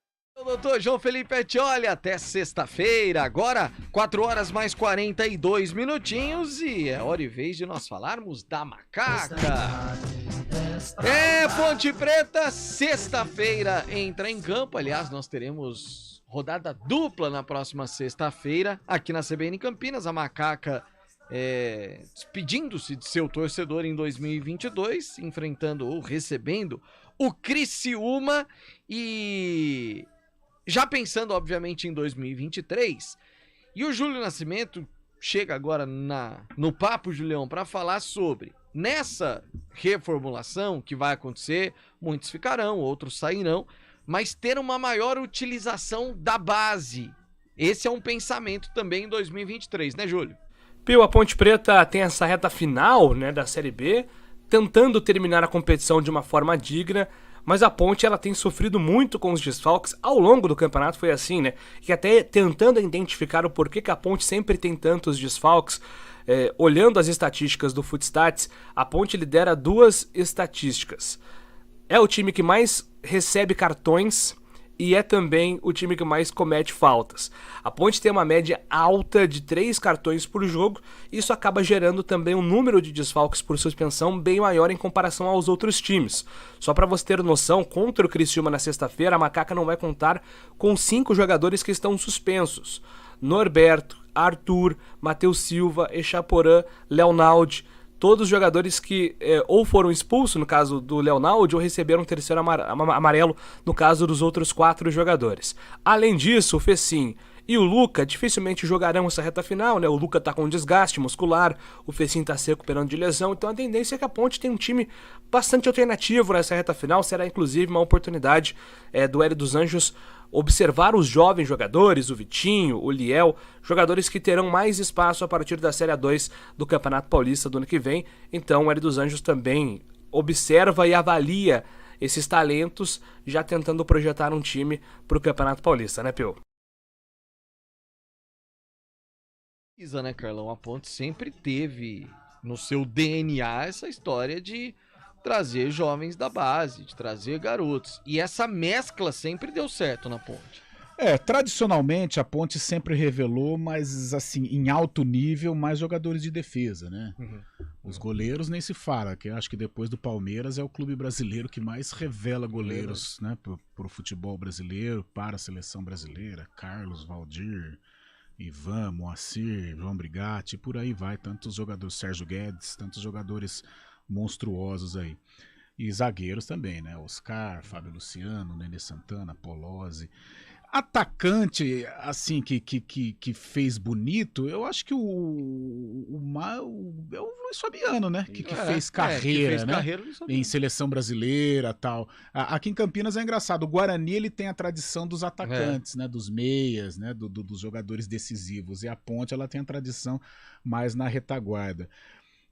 Doutor João Felipe Artioli, até sexta-feira, agora 4 horas mais 42 minutinhos e é hora e vez de nós falarmos da macaca. Ponte Preta, sexta-feira entra em campo, aliás, nós teremos rodada dupla na próxima sexta-feira aqui na CBN Campinas, a macaca despedindo-se de seu torcedor em 2022, enfrentando ou recebendo o Criciúma e... já pensando, obviamente, em 2023, e o Júlio Nascimento chega agora no Papo Julião para falar sobre, nessa reformulação que vai acontecer, muitos ficarão, outros sairão, mas ter uma maior utilização da base. Esse é um pensamento também em 2023, né, Júlio? Pio, a Ponte Preta tem essa reta final, né, da Série B, tentando terminar a competição de uma forma digna, mas a Ponte ela tem sofrido muito com os desfalques ao longo do campeonato, foi assim, né? E até tentando identificar o porquê que a Ponte sempre tem tantos desfalques, olhando as estatísticas do Footstats, a Ponte lidera 2 estatísticas. É o time que mais recebe cartões e é também o time que mais comete faltas. A Ponte tem uma média alta de 3 cartões por jogo, e isso acaba gerando também um número de desfalques por suspensão bem maior em comparação aos outros times. Só para você ter noção, contra o Criciúma na sexta-feira, a Macaca não vai contar com 5 jogadores que estão suspensos. Norberto, Arthur, Matheus Silva, Echaporã, Leonaldi, todos os jogadores que ou foram expulsos, no caso do Leonaldi, ou receberam um terceiro amarelo, no caso dos outros 4 jogadores. Além disso, o Fecim e o Luca dificilmente jogarão essa reta final, né? O Luca tá com desgaste muscular, o Fecim tá se recuperando de lesão, então a tendência é que a Ponte tem um time bastante alternativo nessa reta final, será inclusive uma oportunidade do Hélio dos Anjos observar os jovens jogadores, o Vitinho, o Liel, jogadores que terão mais espaço a partir da Série A2 do Campeonato Paulista do ano que vem. Então o Hélio dos Anjos também observa e avalia esses talentos, já tentando projetar um time para o Campeonato Paulista, né, Pio? Né, Carlão? A Ponte sempre teve no seu DNA essa história de trazer jovens da base, de trazer garotos. E essa mescla sempre deu certo na Ponte. Tradicionalmente a Ponte sempre revelou, mas assim, em alto nível, mais jogadores de defesa, né? Os goleiros nem se fala, que eu acho que depois do Palmeiras é o clube brasileiro que mais revela goleiros, né, pro futebol brasileiro, para a seleção brasileira. Carlos, Valdir, Ivan, Moacir, João Brigatti, por aí vai, tantos jogadores, Sérgio Guedes, tantos jogadores monstruosos aí. E zagueiros também, né? Oscar, Fábio Luciano, Nenê Santana, Polozzi. Atacante, assim, que fez bonito, eu acho que é o Luiz Fabiano, né? Que fez carreira, né? Em seleção brasileira e tal. Aqui em Campinas é engraçado, o Guarani ele tem a tradição dos atacantes, né? Dos meias, né? Dos jogadores decisivos. E a Ponte ela tem a tradição mais na retaguarda.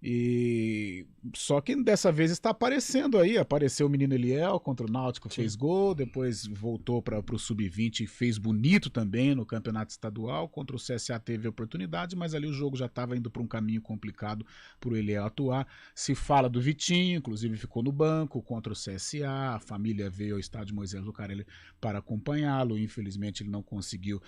E só que dessa vez está aparecendo aí, apareceu o menino Eliel contra o Náutico, fez gol, depois voltou para o Sub-20 e fez bonito também no campeonato estadual, contra o CSA teve oportunidade, mas ali o jogo já estava indo para um caminho complicado para o Eliel atuar. Se fala do Vitinho, inclusive ficou no banco contra o CSA, a família veio ao estádio Moisés Lucarelli para acompanhá-lo, infelizmente ele não conseguiu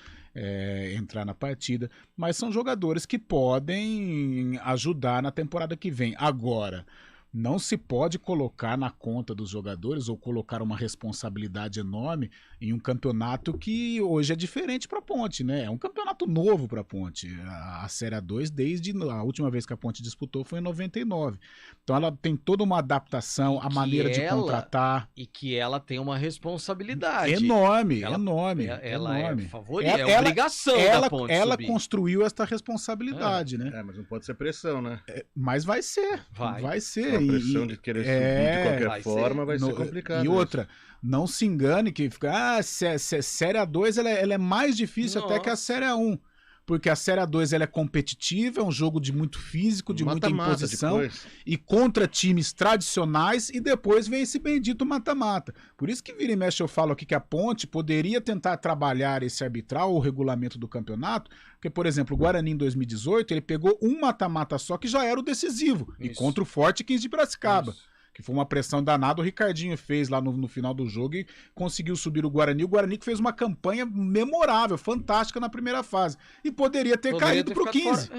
entrar na partida, mas são jogadores que podem ajudar na temporada que vem. Agora, não se pode colocar na conta dos jogadores ou colocar uma responsabilidade enorme em um campeonato que hoje é diferente para a Ponte, né? É um campeonato novo para a Ponte. A Série A2, desde a última vez que a Ponte disputou foi em 99. Então ela tem toda uma adaptação, a maneira de contratar. E que ela tem uma responsabilidade. Enorme. Ela é favorita, é obrigação da Ponte ela subir. Construiu esta responsabilidade, né? Mas não pode ser pressão, né? Mas vai ser. Vai ser. A pressão de querer subir de qualquer forma vai ser complicado. E outra, não se engane que fica, a Série A2 ela é mais difícil até que a Série A1. Porque a Série A2 ela é competitiva, é um jogo de muito físico, de muita imposição, e contra times tradicionais, e depois vem esse bendito mata-mata. Por isso que vira e mexe eu falo aqui que a Ponte poderia tentar trabalhar esse arbitral ou regulamento do campeonato, porque, por exemplo, o Guarani em 2018, ele pegou um mata-mata só que já era o decisivo, e contra o Forte 15 de Piracicaba. Que foi uma pressão danada, o Ricardinho fez lá no final do jogo e conseguiu subir o Guarani que fez uma campanha memorável, fantástica na primeira fase. E poderia ter caído pro 15.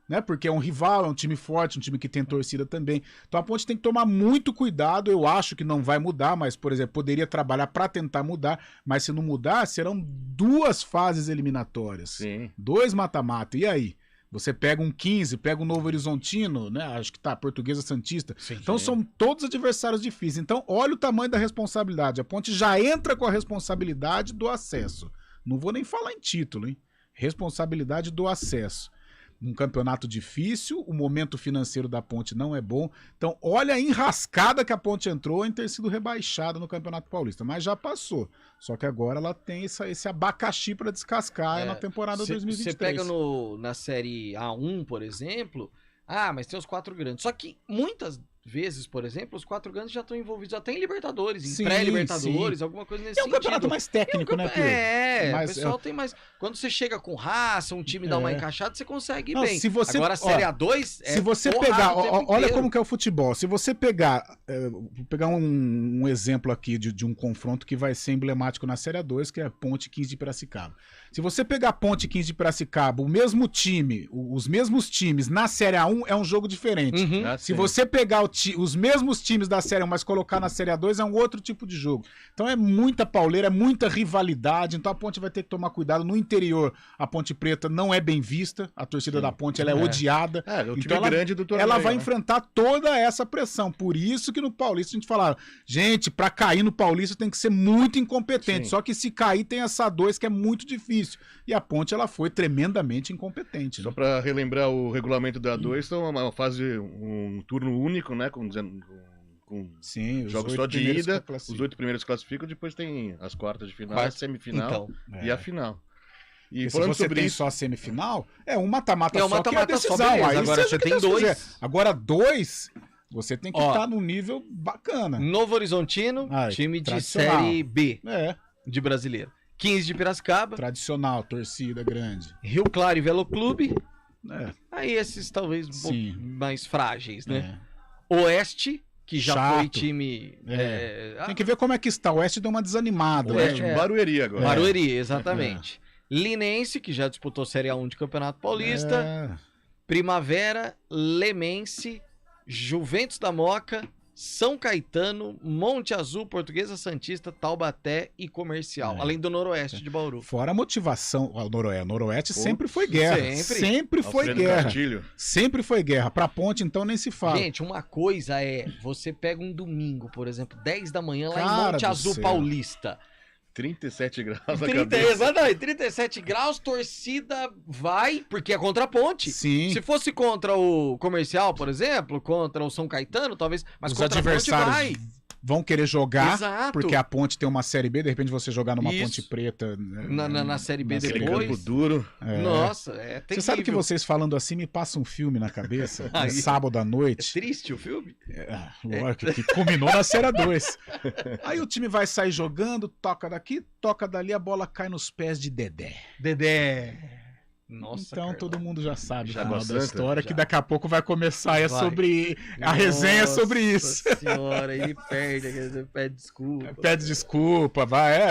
Né? Porque é um rival, é um time forte, um time que tem torcida também. Então a Ponte tem que tomar muito cuidado, eu acho que não vai mudar, mas, por exemplo, poderia trabalhar para tentar mudar, mas se não mudar, serão 2 fases eliminatórias. 2 mata-mata, e aí? Você pega um 15, pega um Novo Horizontino, né? Acho que tá, Portuguesa Santista. Então são todos adversários difíceis. Então olha o tamanho da responsabilidade. A Ponte já entra com a responsabilidade do acesso. Não vou nem falar em título, hein? Responsabilidade do acesso. Um campeonato difícil, o momento financeiro da Ponte não é bom. Então olha a enrascada que a Ponte entrou em ter sido rebaixada no Campeonato Paulista. Mas já passou. Só que agora ela tem esse abacaxi para descascar na temporada 2023. Você pega na Série A1, por exemplo, mas tem os 4 grandes. Só que muitas vezes, por exemplo, os 4 grandes já estão envolvidos até em Libertadores, em pré-Libertadores, alguma coisa nesse sentido. É um campeonato mais técnico, né, Pedro? O pessoal tem mais... Quando você chega com raça, um time dá uma encaixada, você consegue ir bem. Agora a Série A2 se você pegar, olha como que é o futebol. Se você pegar, vou pegar um exemplo aqui de um confronto que vai ser emblemático na Série A2, que é Ponte 15 de Piracicaba. Se você pegar Ponte 15 de Piracicaba, o mesmo time, os mesmos times na Série A1 é um jogo diferente. Se você pegar os mesmos times da Série A1, mas colocar na Série A2 é um outro tipo de jogo. Então é muita pauleira, é muita rivalidade, então a Ponte vai ter que tomar cuidado. No interior, a Ponte Preta não é bem vista, a torcida da Ponte ela é odiada. É o time então grande do torneio. Ela vai enfrentar toda essa pressão. Por isso que no Paulista a gente falava, gente, pra cair no Paulista tem que ser muito incompetente. Só que se cair tem essa 2 que é muito difícil. E a Ponte ela foi tremendamente incompetente. Só pra relembrar o regulamento da 2, então uma fase, um turno único, né, com jogos só de ida, os 8 primeiros classificam, depois tem as quartas de final, a semifinal e a final. E se você tem só a semifinal, um mata-mata só que é a decisão. Beleza, agora você tem 2. Agora 2, você tem que estar num nível bacana. Novo Horizontino, time de Série B de brasileiro. 15 de Piracicaba. Tradicional, torcida grande. Rio Claro e Velo Clube. Aí esses talvez um pouco mais frágeis, né? Oeste, que já Chato. foi time... Tem que ver como é que está. O Oeste deu uma desanimada. Barueri agora. Barueri, exatamente. Linense, que já disputou Série A1 de Campeonato Paulista. Primavera, Lemense, Juventus da Moca, São Caetano, Monte Azul, Portuguesa Santista, Taubaté e Comercial. Além do Noroeste de Bauru. Fora a motivação, o Noroeste sempre foi guerra. Sempre foi Alfredo guerra. Castilho. Sempre foi guerra. Pra Ponte, então, nem se fala. Gente, uma coisa é, você pega um domingo, por exemplo, 10 da manhã, lá Cara em Monte do Azul céu. Paulista. 37 graus na 30, cabeça. exatamente, 37 graus, torcida vai, porque é contra a Ponte. Sim. Se fosse contra o Comercial, por exemplo, contra o São Caetano, talvez, mas Os contra a Ponte adversários vai. vão querer jogar, Exato. porque a Ponte tem uma Série B, de repente você jogar numa Isso. Ponte Preta. Na Série B Série depois. Campo duro. Nossa, é terrível. Você sabe que vocês falando assim me passa um filme na cabeça, Aí. sábado à noite. É triste o filme? Lógico, que culminou na Série 2. Aí o time vai sair jogando, toca daqui, toca dali, a bola cai nos pés de Dedé. Nossa, então todo mundo já sabe Já o final da bastante, história, já. que daqui a pouco vai começar Vai. sobre... A resenha é sobre isso. Nossa senhora, ele pede desculpa. Pede desculpa,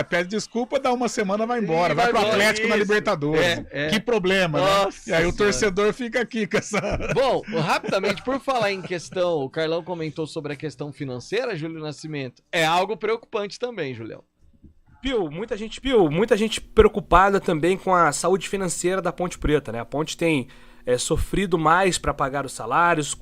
pede desculpa, dá uma semana, vai embora. Ih, Vai pro vai embora, Atlético na isso. Libertadores. Que problema, Nossa né? E aí o Senhora. torcedor fica aqui com essa... Bom, rapidamente, por falar em questão, o Carlão comentou sobre a questão financeira, Júlio Nascimento. É algo preocupante também, Julião. Pio, muita gente preocupada também com a saúde financeira da Ponte Preta, né? A Ponte tem sofrido mais para pagar os salários,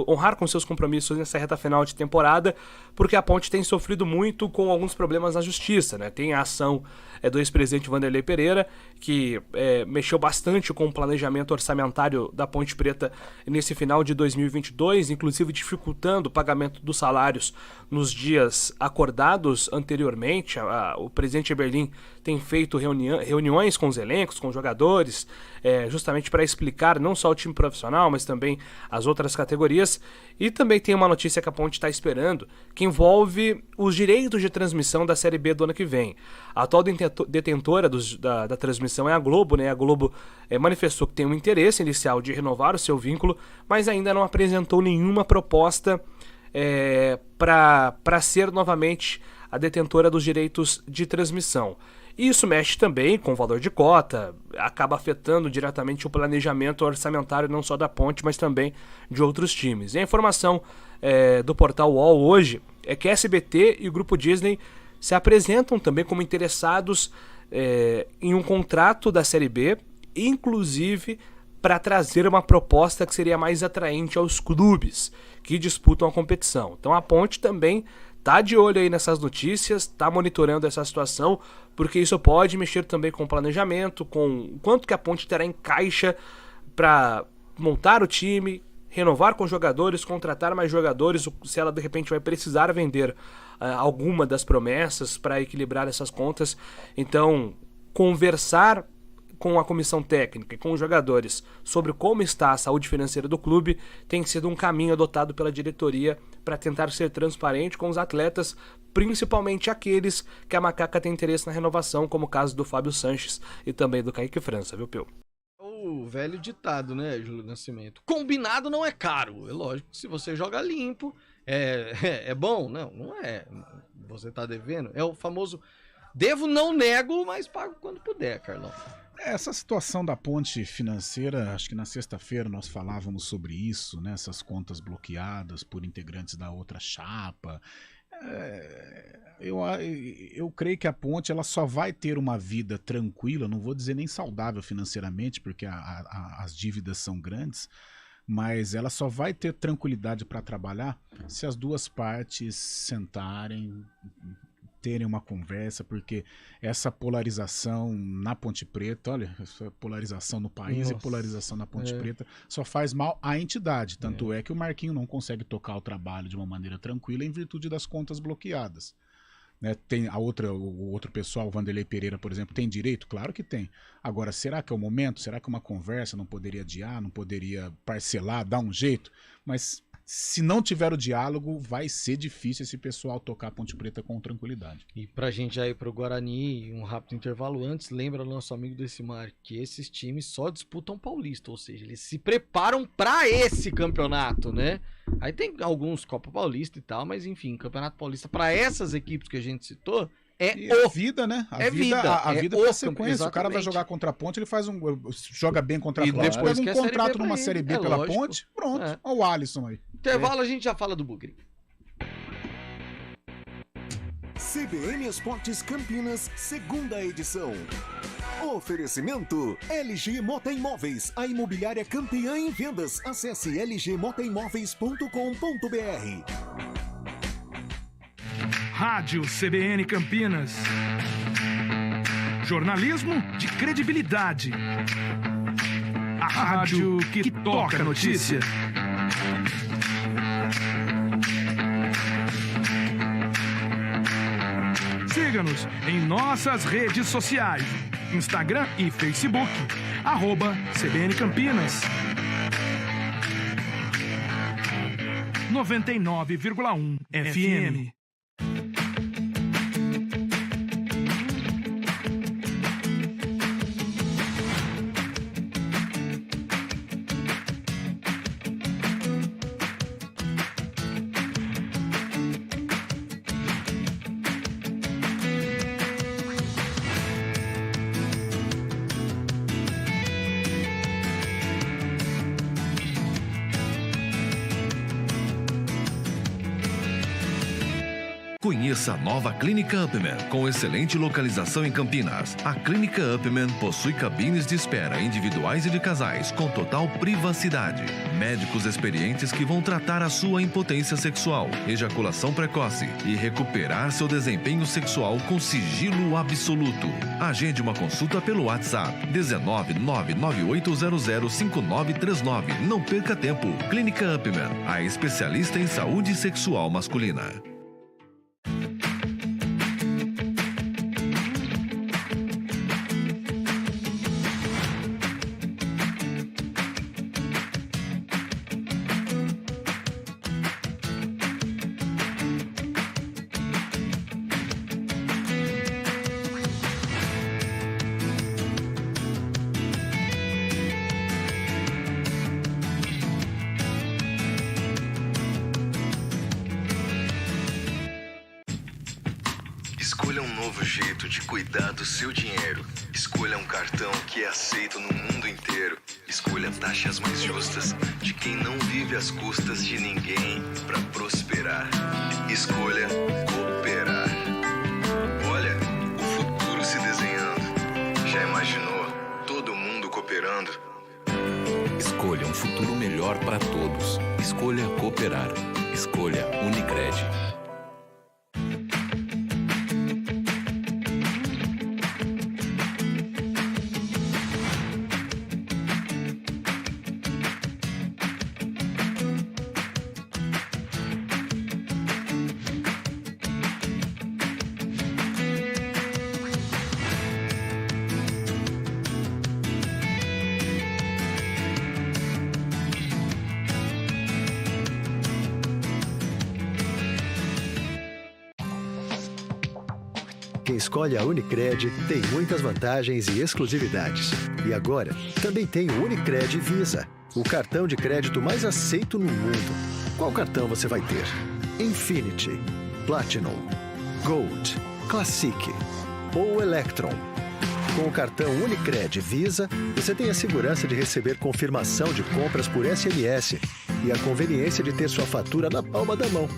honrar com seus compromissos nessa reta final de temporada, porque a Ponte tem sofrido muito com alguns problemas na justiça, né? Tem a ação do ex-presidente Vanderlei Pereira, que mexeu bastante com o planejamento orçamentário da Ponte Preta nesse final de 2022, inclusive dificultando o pagamento dos salários nos dias acordados anteriormente. O presidente Eberlin tem feito reuniões com os elencos, com os jogadores, justamente para explicar não só o time profissional, mas também as outras categorias. E também tem uma notícia que a Ponte está esperando, que envolve os direitos de transmissão da Série B do ano que vem. A atual detentora da transmissão é a Globo, né? A Globo manifestou que tem um interesse inicial de renovar o seu vínculo, mas ainda não apresentou nenhuma proposta para ser novamente a detentora dos direitos de transmissão. Isso mexe também com o valor de cota, acaba afetando diretamente o planejamento orçamentário não só da Ponte, mas também de outros times. E a informação do portal UOL hoje é que a SBT e o Grupo Disney se apresentam também como interessados em um contrato da Série B, inclusive para trazer uma proposta que seria mais atraente aos clubes que disputam a competição. Então a Ponte também tá de olho aí nessas notícias, tá monitorando essa situação, porque isso pode mexer também com o planejamento, com o quanto que a Ponte terá em caixa para montar o time, renovar com jogadores, contratar mais jogadores, se ela de repente vai precisar vender alguma das promessas para equilibrar essas contas. Então, conversar com a comissão técnica e com os jogadores sobre como está a saúde financeira do clube tem sido um caminho adotado pela diretoria para tentar ser transparente com os atletas, principalmente aqueles que a Macaca tem interesse na renovação, como o caso do Fábio Sanches e também do Kaique França, viu, Pio? O velho ditado, né, Júlio Nascimento? Combinado não é caro. É lógico que se você joga limpo, é bom. Não é. Você tá devendo. É o famoso devo, não nego, mas pago quando puder, Carlão. Essa situação da ponte financeira, acho que na sexta-feira nós falávamos sobre isso, né? Essas contas bloqueadas por integrantes da outra chapa. Eu creio que a ponte ela só vai ter uma vida tranquila, não vou dizer nem saudável financeiramente, porque as dívidas são grandes, mas ela só vai ter tranquilidade para trabalhar se as duas partes sentarem, terem uma conversa, porque essa polarização na Ponte Preta, olha, essa polarização no país e polarização na Ponte Preta só faz mal à entidade, tanto é que o Marquinho não consegue tocar o trabalho de uma maneira tranquila em virtude das contas bloqueadas. Né? Tem o outro pessoal, o Vanderlei Pereira, por exemplo, tem direito? Claro que tem. Agora, será que é o momento? Será que uma conversa não poderia adiar, não poderia parcelar, dar um jeito? Mas se não tiver o diálogo, vai ser difícil esse pessoal tocar a Ponte Preta com tranquilidade. E pra gente já ir pro Guarani, um rápido intervalo antes, lembra nosso amigo Decimar que esses times só disputam Paulista, ou seja, eles se preparam pra esse campeonato, né? Aí tem alguns Copa Paulista e tal, mas enfim, Campeonato Paulista pra essas equipes que a gente citou, a vida, né? A vida tá sequência. O cara vai exatamente. jogar contra a Ponte, ele joga bem contra a E Ponte, depois pega um quer Série contrato B pra numa ele. Série B pela lógico. Ponte, pronto. Olha o Alisson aí. Intervalo a gente já fala do Bugre. CBN Esportes Campinas, segunda edição. Oferecimento LG Mota Imóveis, a imobiliária campeã em vendas. Acesse lgmotaimóveis.com.br. Rádio CBN Campinas. Jornalismo de credibilidade. A rádio que toca a notícia. Siga-nos em nossas redes sociais, Instagram e Facebook, @CBN Campinas. 99,1 FM. Conheça a nova Clínica Upman, com excelente localização em Campinas. A Clínica Upman possui cabines de espera individuais e de casais, com total privacidade. Médicos experientes que vão tratar a sua impotência sexual, ejaculação precoce e recuperar seu desempenho sexual com sigilo absoluto. Agende uma consulta pelo WhatsApp 19998005939. Não perca tempo. Clínica Upman, a especialista em saúde sexual masculina. Escolha um novo jeito de cuidar do seu dinheiro. Escolha um cartão que é aceito no mundo inteiro. Escolha taxas mais justas de quem não vive às custas de ninguém para prosperar. Escolha cooperar. Olha, o futuro se desenhando. Já imaginou todo mundo cooperando? Escolha um futuro melhor para todos. Escolha cooperar. Escolha Unicred. Quem escolhe a Unicred tem muitas vantagens e exclusividades. E agora, também tem o Unicred Visa, o cartão de crédito mais aceito no mundo. Qual cartão você vai ter? Infinity, Platinum, Gold, Classic ou Electron? Com o cartão Unicred Visa, você tem a segurança de receber confirmação de compras por SMS e a conveniência de ter sua fatura na palma da mão.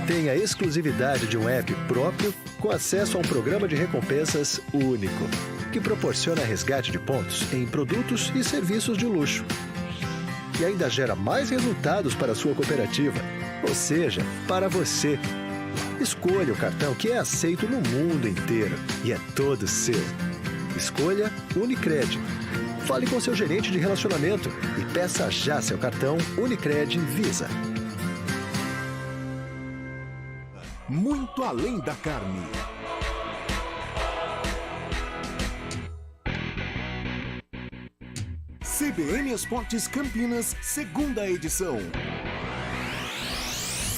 Tem a exclusividade de um app próprio com acesso a um programa de recompensas único, que proporciona resgate de pontos em produtos e serviços de luxo. E ainda gera mais resultados para a sua cooperativa, ou seja, para você. Escolha o cartão que é aceito no mundo inteiro e é todo seu. Escolha Unicred. Fale com seu gerente de relacionamento e peça já seu cartão Unicred Visa. Muito além da carne. CBN Esportes Campinas, segunda edição.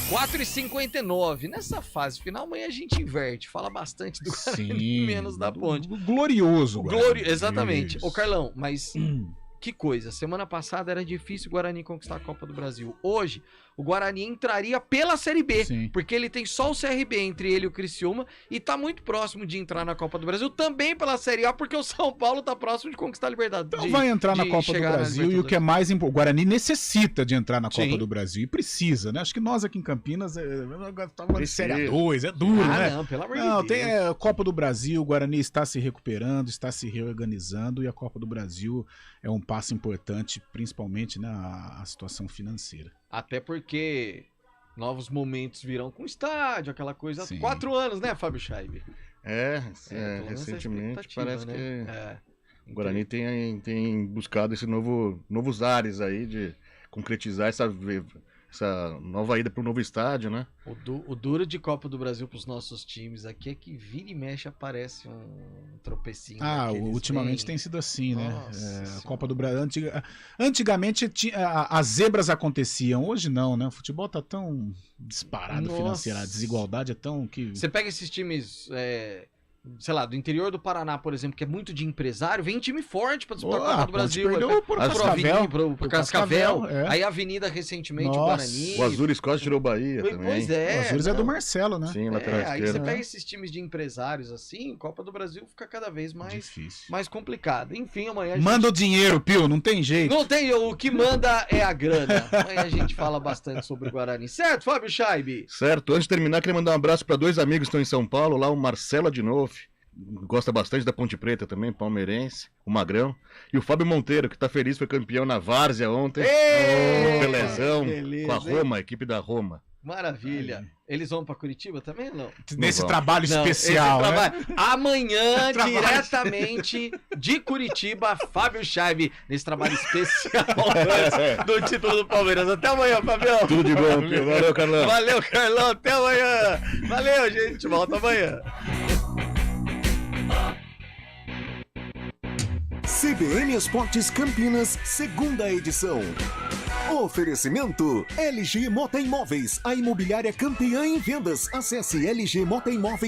4h59. Nessa fase final, amanhã a gente inverte. Fala bastante do Guarani, menos da Ponte. Glorioso, Exatamente. Ô, Carlão, mas que coisa. Semana passada era difícil o Guarani conquistar a Copa do Brasil. Hoje, o Guarani entraria pela Série B, porque ele tem só o CRB entre ele e o Criciúma e tá muito próximo de entrar na Copa do Brasil, também pela Série A, porque o São Paulo tá próximo de conquistar a Liberdade. Então vai entrar na Copa do Brasil e o que é mais importante, o Guarani necessita de entrar na Copa do Brasil e precisa, né? Acho que nós aqui em Campinas tava de Série 2, é duro, né? Não, pelo amor de Não, Deus. tem a Copa do Brasil, o Guarani está se recuperando, está se reorganizando e a Copa do Brasil é um passo importante, principalmente na situação financeira. Até porque novos momentos virão com estádio, aquela coisa. 4 anos, né, Fábio Scheibe? Recentemente parece né? que o Guarani tem buscado novos ares aí de concretizar essa nova ida para o novo estádio, né? O duro de Copa do Brasil para os nossos times aqui é que vira e mexe aparece um tropecinho. Ultimamente tem sido assim, né? A Copa do Brasil. Antigamente as zebras aconteciam, hoje não, né? O futebol tá tão disparado financeiro, a desigualdade é tão que. Você pega esses times. Sei lá, do interior do Paraná, por exemplo, que é muito de empresário, vem time forte pra disputar a Copa do Brasil. Perdeu pro Cascavel. Aí a Avenida recentemente, o Guarani. O Azures quase tirou o Bahia também. Pois é. O Azures é do Marcelo, né? Sim, lateral esquerdo. Aí você pega esses times de empresários assim, Copa do Brasil fica cada vez mais complicado. Enfim, amanhã Manda o dinheiro, Pio, não tem jeito. Não tem, o que manda é a grana. Amanhã a gente fala bastante sobre o Guarani. Certo, Fábio Scheibe? Certo, antes de terminar, queria mandar um abraço para 2 amigos que estão em São Paulo, lá o Marcelo Adinolfi, gosta bastante da Ponte Preta também, palmeirense, o Magrão, e o Fábio Monteiro, que tá feliz, foi campeão na Várzea ontem, o Pelezão, com a Roma, a equipe da Roma. Maravilha. Eles vão pra Curitiba também ou não? Nesse trabalho especial, né? Amanhã, diretamente de Curitiba, Fábio Scheibe, nesse trabalho especial do título do Palmeiras. Até amanhã, Fabião. Tudo de bom, Pio. Valeu, Carlão. Valeu, Carlão. Até amanhã. Valeu, gente. Volta amanhã. CBN Esportes Campinas, segunda edição. Oferecimento LG Mota Imóveis, a imobiliária campeã em vendas. Acesse lgmotaimóveis.com.br.